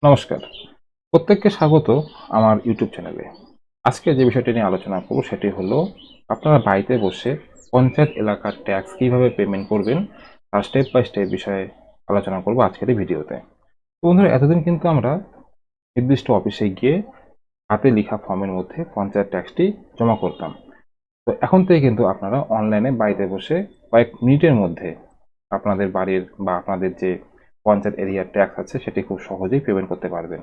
নমস্কার। প্রত্যেককে স্বাগত আমার ইউটিউব চ্যানেলে। আজকে যে বিষয়টি নিয়ে আলোচনা করব সেটি হলো আপনারা বাড়িতে বসে পঞ্চায়েত এলাকার ট্যাক্স কিভাবে পেমেন্ট করবেন তার স্টেপ বাই স্টেপ বিষয়ে আলোচনা করব আজকের এই ভিডিওতে। তো বন্ধুরা, এতদিন কিন্তু আমরা নির্দিষ্ট অফিসে গিয়ে হাতে লেখা ফর্মের মধ্যে পঞ্চায়েত ট্যাক্সটি জমা করতাম। তো এখন থেকে কিন্তু আপনারা অনলাইনে বাড়িতে বসে কয়েক মিনিটের মধ্যে আপনাদের বাড়ির বা আপনাদের যে পঞ্চায়েত এরিয়ার ট্যাক্স আছে সেটি খুব সহজেই পেমেন্ট করতে পারবেন।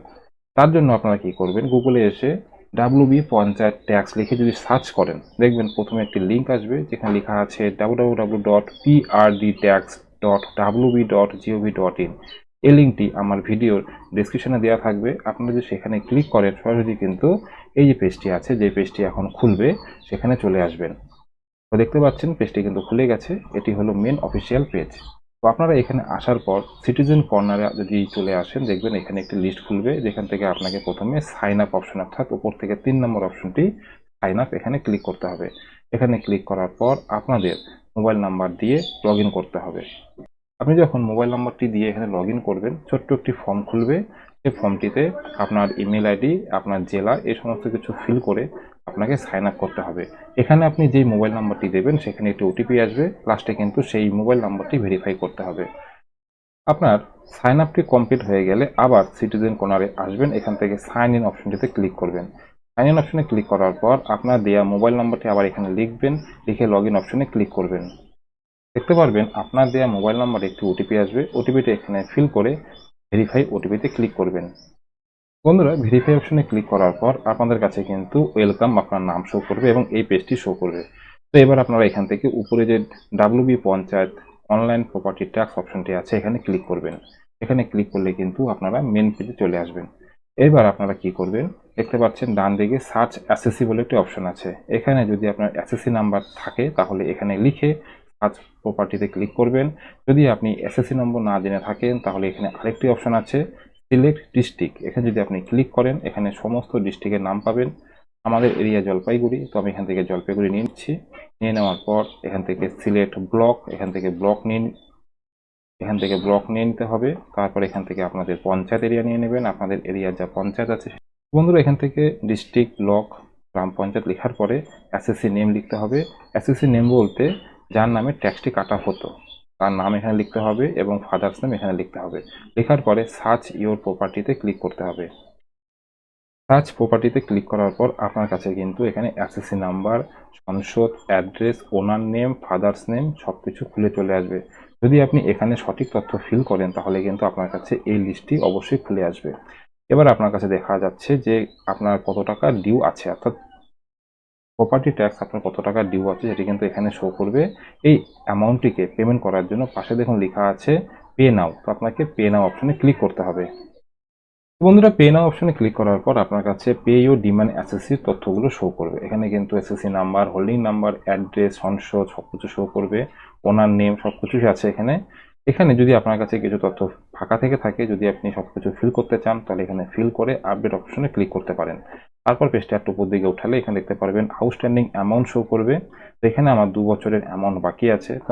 তার জন্য আপনারা কি করবেন, গুগলে এসে ডাব্লিউবি পঞ্চায়েত ট্যাক্স লিখে যদি সার্চ করেন, দেখবেন প্রথমে একটি লিঙ্ক আসবে যেখানে লেখা আছে www.prd.tax.wb.gov.in। এই লিঙ্কটি আমার ভিডিওর ডেসক্রিপশনে দেওয়া থাকবে। আপনারা যদি সেখানে ক্লিক করেন সরাসরি কিন্তু এই যে পেজটি আছে, যে পেজটি এখন খুলবে, সেখানে চলে আসবেন। তো দেখতে পাচ্ছেন পেজটি কিন্তু খুলে গেছে। এটি হলো মেন অফিসিয়াল পেজ। তো আপনারা এখানে আসার পর সিটিজেন কর্নারে যদি চলে আসেন, দেখবেন এখানে একটি লিস্ট খুলবে যেখান থেকে আপনাকে প্রথমে সাইন আপ অপশন, অর্থাৎ উপর থেকে 3 নম্বর অপশনটি সাইন আপ, এখানে ক্লিক করতে হবে। এখানে ক্লিক করার পর আপনাদের মোবাইল নাম্বার দিয়ে লগ ইন করতে হবে। আপনি যখন মোবাইল নাম্বারটি দিয়ে এখানে লগ ইন করবেন, ছোট্ট একটি ফর্ম খুলবে। সেই ফর্মটিতে আপনার ইমেল আইডি, আপনার জেলা, এই সমস্ত কিছু ফিল করে আপনাকে সাইন আপ করতে হবে। এখানে আপনি যেই মোবাইল নাম্বারটি দেবেন সেখানে একটি ওটিপি আসবে, লাস্টে কিন্তু সেই মোবাইল নাম্বারটি ভেরিফাই করতে হবে। আপনার সাইন আপটি কমপ্লিট হয়ে গেলে আবার সিটিজেন কর্নারে আসবেন, এখান থেকে সাইন ইন অপশনটিতে ক্লিক করবেন। সাইন ইন অপশনে ক্লিক করার পর আপনার দেওয়া মোবাইল নাম্বারটি আবার এখানে লিখবেন, লিখে লগ ইন অপশনে ক্লিক করবেন। দেখতে পারবেন আপনার দেওয়া মোবাইল নাম্বারে একটি ওটিপি আসবে, ওটিপিটা এখানে ফিল করে ভেরিফাই ওটিপিতে ক্লিক করবেন। বন্ধুরা, ভেরিফাই অপশনে ক্লিক করার পর আপনাদের কাছে কিন্তু ওয়েলকাম আপনার নাম শো করবে এবং এই পেজটি শো করবে। তো এবার আপনারা এখান থেকে উপরে যে WB panchayat online property tax অপশনটি আছে এখানে ক্লিক করবেন। এখানে ক্লিক করলে কিন্তু আপনারা মেন পেজে চলে আসবেন। এবার আপনারা কি করবেন, দেখতে পাচ্ছেন ডান দিকে সার্চ এসএসসি বলে একটি অপশন আছে। এখানে যদি আপনার এসএসসি নাম্বার থাকে তাহলে এখানে লিখে সার্চ প্রপার্টিতে ক্লিক করবেন। যদি আপনি এসএসসি নম্বর না জেনে থাকেন তাহলে এখানে আরেকটি অপশন আছে সিলেক্ট ডিস্ট্রিক্ট। এখানে যদি আপনি ক্লিক করেন এখানে সমস্ত ডিস্ট্রিক্টের নাম পাবেন। আমাদের এরিয়া জলপাইগুড়ি, তো আমি এখান থেকে জলপাইগুড়ি নিয়ে নিচ্ছি। নিয়ে নেওয়ার পর এখান থেকে সিলেক্ট ব্লক, এখান থেকে ব্লক নিয়ে নিতে হবে। তারপর এখান থেকে আপনাদের পঞ্চায়েত এরিয়া নিয়ে নেবেন, আপনাদের এরিয়ার যা পঞ্চায়েত আছে। বন্ধুরা, এখান থেকে ডিস্ট্রিক্ট, ব্লক, গ্রাম পঞ্চায়েত লেখার পরে এসএসসি নেম লিখতে হবে। এসএসসি নেম বলতে যার নামে ট্যাক্সটি কাটা হতো তার নাম এখানে লিখতে হবে এবং ফাদার্স নেম এখানে লিখতে হবে। লেখার পরে সার্চ ইওর প্রপার্টিতে ক্লিক করতে হবে। সার্চ প্রপার্টিতে ক্লিক করার পর আপনার কাছে কিন্তু এখানে এসএসসি নাম্বার, সংসদ, অ্যাড্রেস, ওনার নেম, ফাদার্স নেম সবকিছু খুলে চলে আসবে। যদি আপনি এখানে সঠিক তথ্য ফিল করেন তাহলে কিন্তু আপনার কাছে এই লিস্টটি অবশ্যই খুলে আসবে। এবার আপনার কাছে দেখা যাচ্ছে যে আপনার কত টাকা ডিউ আছে, অর্থাৎ প্রপার্টি ট্যাক্স আপনার কত টাকা ডিউ আছে সেটি কিন্তু এখানে শো করবে। এই অ্যামাউন্টটিকে পেমেন্ট করার জন্য পাশে দেখুন লেখা আছে পে নাও, তো আপনাকে পে নাও অপশনে ক্লিক করতে হবে। বন্ধুরা, পে নাও অপশনে ক্লিক করার পর আপনার কাছে পে ইউর ডিমান্ড এসএসসির তথ্যগুলো শো করবে। এখানে কিন্তু SSC number, holding number, address, সংসদ সবকিছু শো করবে, ওনার নেম সবকিছুই আছে এখানে। এখানে যদি আপনার কাছে কিছু তথ্য ফাঁকা থেকে থাকে, যদি আপনি সবকিছু ফিল করতে চান তাহলে এখানে ফিল করে আপডেট অপশনে ক্লিক করতে পারেন। তারপর পেজটা একটু উপর দিকে উঠালে এখানে দেখতে পারবেন আউটস্ট্যান্ডিং অ্যামাউন্ট শো করবে। তো এখানে আমার 2 বছরের অ্যামাউন্ট বাকি আছে, তো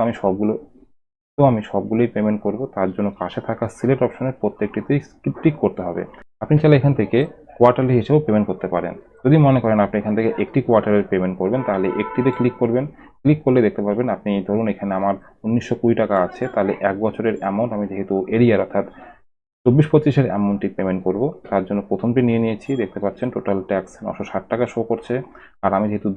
আমি সবগুলোই পেমেন্ট করব। তার জন্য পাশে থাকা সিলেক্ট অপশনের প্রত্যেকটিতেই টিক করতে হবে। আপনি চাইলে এখান থেকে কোয়ার্টারলি হিসেবেও পেমেন্ট করতে পারেন। যদি মনে করেন আপনি এখান থেকে একটি কোয়ার্টারের পেমেন্ট করবেন তাহলে একটিতে ক্লিক করবেন। ক্লিক করলে দেখতে পারবেন আপনি ধরুন এখানে আমার 1920 টাকা আছে, তাহলে 1 বছরের অ্যামাউন্ট আমি যেহেতু এরিয়ার অর্থাৎ 24-25-এর অ্যামাউন্টটি পেমেন্ট করব, তার জন্য প্রথমটি নিয়ে নিয়েছি। দেখতে পাচ্ছেন টোটাল ট্যাক্স 960 টাকা শো করছে। আর আমি যেহেতু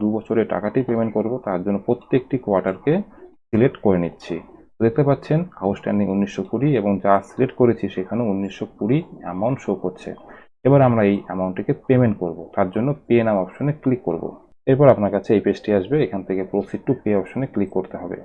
2 বছরের টাকাটি পেমেন্ট করব তার জন্য প্রত্যেকটি কোয়ার্টারকে সিলেক্ট করে নিচ্ছি। দেখতে পাচ্ছেন আউটস্ট্যান্ডিং 1920 এবং যা সিলেক্ট করেছি সেখানেও 1920 অ্যামাউন্ট শো করছে। এবার আমরা এই অ্যামাউন্টটিকে পেমেন্ট করব, তার জন্য পে নাও অপশনে ক্লিক করব। এরপর আপনার কাছে এই পেজটি আসবে, এখান থেকে প্রসিড টু পে অপশনে ক্লিক করতে হবে।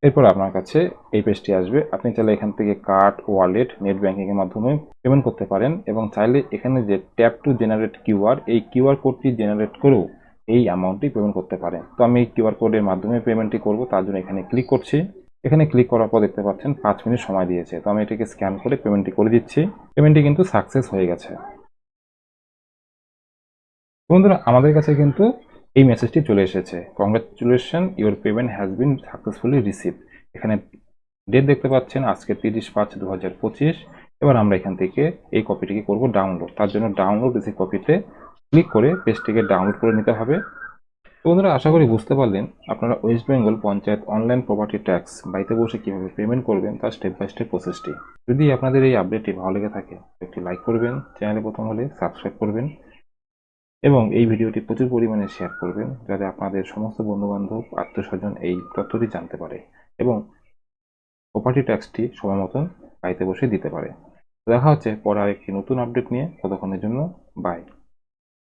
এরপর আপনার কাছে এই পেজটি আসবে। আপনি চাইলে এখান থেকে কার্ড, ওয়ালেট, নেট ব্যাংকিং এর মাধ্যমে পেমেন্ট করতে পারেন এবং চাইলে এখানে যে ট্যাপ টু জেনারেট কিউআর, এই কিউআর কোডটি জেনারেট করেও এই অ্যামাউন্টটি পেমেন্ট করতে পারেন। তো আমি এই কিউআর কোডের মাধ্যমে পেমেন্টটি করব, তার জন্য এখানে ক্লিক করছি। এখানে ক্লিক করার পর দেখতে পাচ্ছেন 5 মিনিট সময় দিয়েছে, তো আমি এটাকে স্ক্যান করে পেমেন্টটি করে দিচ্ছি। পেমেন্টটি কিন্তু সাকসেস হয়ে গেছে। বন্ধুরা, আমাদের কাছে কিন্তু এই মেসেজটি চলে এসেছে, congratulation your payment has been successfully received. এখানে ডেট দেখতে পাচ্ছেন আজকে 30/5/2025। এবার আমরা এখান থেকে এই কপিটিকে করব ডাউনলোড। তার জন্য ডাউনলোড রিসিভ কপিতে ক্লিক করে পেজটিকে ডাউনলোড করে নিতে হবে। তো বন্ধুরা, আশা করি বুঝতে পারলেন আপনারা West Bengal panchayat online property tax বাড়িতে বসে কিভাবে পেমেন্ট করবেন তার স্টেপ বাই স্টেপ প্রসেসটি। যদি আপনাদের এই আপডেটটি ভালো লেগে থাকে একটি লাইক করবেন, চ্যানেলে প্রথম হলে সাবস্ক্রাইব করবেন এবং এই ভিডিওটি প্রচুর পরিমাণে শেয়ার করবেন যাতে আপনাদের সমস্ত বন্ধুবান্ধব আত্মীয়স্বজন এই তথ্যটি জানতে পারে এবং প্রপার্টি ট্যাক্সটি সময় মতন বাড়িতে বসে দিতে পারে। দেখা হচ্ছে পরে আরেকটি নতুন আপডেট নিয়ে। ততক্ষণের জন্য বাই।